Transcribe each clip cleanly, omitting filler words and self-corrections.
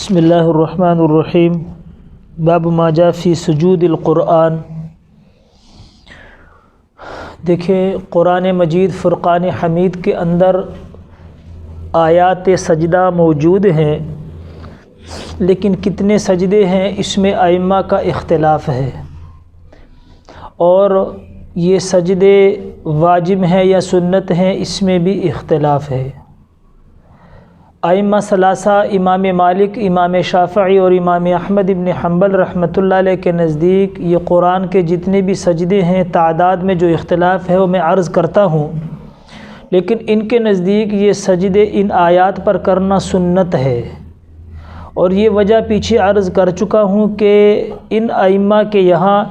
بسم اللہ الرحمن الرحیم باب ما جاء فی سجود القرآن۔ دیکھیں، قرآن مجید فرقان حمید کے اندر آیات سجدہ موجود ہیں، لیکن کتنے سجدے ہیں اس میں ائمہ کا اختلاف ہے، اور یہ سجدے واجب ہیں یا سنت ہیں اس میں بھی اختلاف ہے۔ ائمہ ثلاثہ امام مالک، امام شافعی اور امام احمد ابن حنبل رحمۃ اللہ علیہ کے نزدیک یہ قرآن کے جتنے بھی سجدے ہیں تعداد میں جو اختلاف ہے وہ میں عرض کرتا ہوں، لیکن ان کے نزدیک یہ سجدے ان آیات پر کرنا سنت ہے، اور یہ وجہ پیچھے عرض کر چکا ہوں کہ ان ائمہ کے یہاں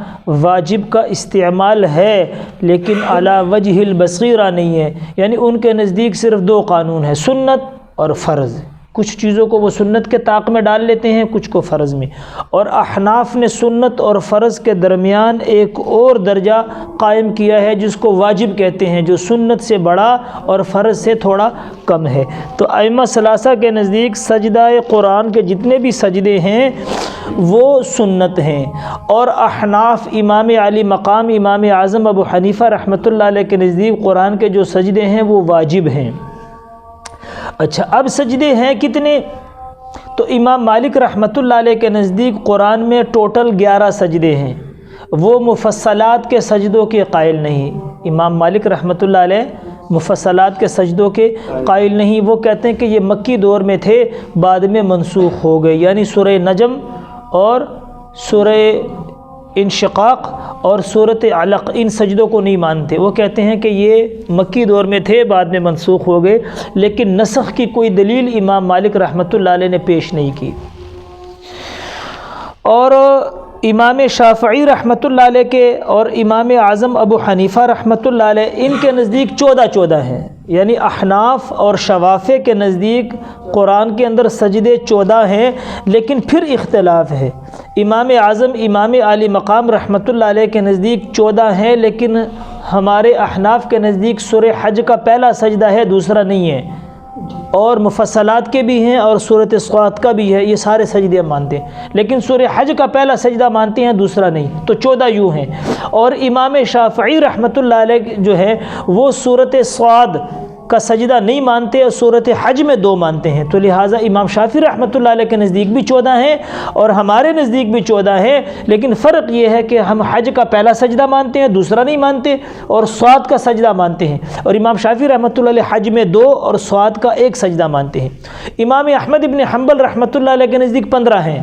واجب کا استعمال ہے لیکن علی وجہ البصیرہ نہیں ہے، یعنی ان کے نزدیک صرف دو قانون ہیں، سنت اور فرض۔ کچھ چیزوں کو وہ سنت کے طاق میں ڈال لیتے ہیں، کچھ کو فرض میں، اور احناف نے سنت اور فرض کے درمیان ایک اور درجہ قائم کیا ہے جس کو واجب کہتے ہیں، جو سنت سے بڑا اور فرض سے تھوڑا کم ہے۔ تو ائمہ ثلاثہ کے نزدیک سجدہ قرآن کے جتنے بھی سجدے ہیں وہ سنت ہیں، اور احناف امام علی مقام امام اعظم ابو حنیفہ رحمۃ اللہ علیہ کے نزدیک قرآن کے جو سجدے ہیں وہ واجب ہیں۔ اچھا، اب سجدے ہیں کتنے؟ تو امام مالک رحمۃ اللہ علیہ کے نزدیک قرآن میں ٹوٹل 11 سجدے ہیں، وہ مفصلات کے سجدوں کے قائل نہیں۔ امام مالک رحمۃ اللہ علیہ مفصلات کے سجدوں کے قائل نہیں، وہ کہتے ہیں کہ یہ مکی دور میں تھے، بعد میں منسوخ ہو گئے، یعنی سورہ نجم اور سورہ انشقاق اور سورۃ علق ان سجدوں کو نہیں مانتے، وہ کہتے ہیں کہ یہ مکی دور میں تھے، بعد میں منسوخ ہو گئے، لیکن نسخ کی کوئی دلیل امام مالک رحمۃ اللہ علیہ نے پیش نہیں کی۔ اور امام شافعی رحمۃ اللہ علیہ کے اور امام اعظم ابو حنیفہ رحمۃ اللہ علیہ ان کے نزدیک 14 ہیں، یعنی احناف اور شوافے کے نزدیک قرآن کے اندر سجدے 14 ہیں، لیکن پھر اختلاف ہے۔ امام اعظم امام علی مقام رحمۃ اللہ علیہ کے نزدیک 14 ہیں، لیکن ہمارے احناف کے نزدیک سورہ حج کا پہلا سجدہ ہے، دوسرا نہیں ہے، اور مفصلات کے بھی ہیں اور سورۃ صاد کا بھی ہے، یہ سارے سجدے ہم مانتے ہیں، لیکن سورہ حج کا پہلا سجدہ مانتے ہیں، دوسرا نہیں، تو 14 یوں ہیں۔ اور امام شافعی رحمۃ اللہ علیہ جو ہے وہ سورۃ صاد کا سجدہ نہیں مانتے اور سورۃ حج میں 2 مانتے ہیں، تو لہٰذا امام شافعی رحمۃ اللہ علیہ کے نزدیک بھی 14 ہیں اور ہمارے نزدیک بھی 14 ہیں، لیکن فرق یہ ہے کہ ہم حج کا پہلا سجدہ مانتے ہیں، دوسرا نہیں مانتے، اور صاد کا سجدہ مانتے ہیں، اور امام شافعی رحمۃ اللہ علیہ حج میں 2 اور صاد کا 1 سجدہ مانتے ہیں۔ امام احمد ابن حنبل رحمۃ اللہ علیہ کے نزدیک 15 ہیں،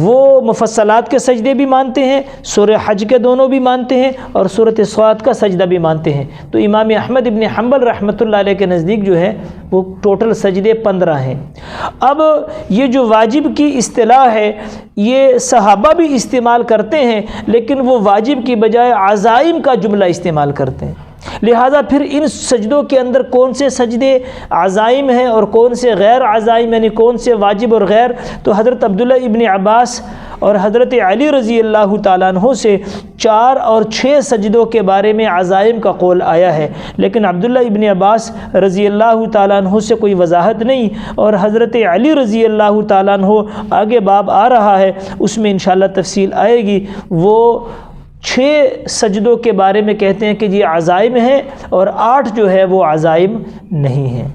وہ مفصلات کے سجدے بھی مانتے ہیں، سورہ حج کے دونوں بھی مانتے ہیں اور سورۃ صاد کا سجدہ بھی مانتے ہیں، تو امام احمد ابن حنبل رحمۃ اللہ علیہ کے نزدیک جو ہے وہ ٹوٹل سجدے 15 ہیں۔ اب یہ جو واجب کی اصطلاح ہے یہ صحابہ بھی استعمال کرتے ہیں، لیکن وہ واجب کی بجائے عزائم کا جملہ استعمال کرتے ہیں، لہٰذا پھر ان سجدوں کے اندر کون سے سجدے عزائم ہیں اور کون سے غیر عزائم، یعنی کون سے واجب اور غیر، تو حضرت عبداللہ ابن عباس اور حضرت علی رضی اللہ تعالیٰ عنہ سے 4 اور 6 سجدوں کے بارے میں عزائم کا قول آیا ہے، لیکن عبداللہ ابن عباس رضی اللہ تعالیٰ عنہ سے کوئی وضاحت نہیں، اور حضرت علی رضی اللہ تعالیٰ عنہ آگے باب آ رہا ہے اس میں انشاءاللہ تفصیل آئے گی، وہ 6 سجدوں کے بارے میں کہتے ہیں کہ یہ عزائم ہیں اور 8 جو ہے وہ عزائم نہیں ہیں۔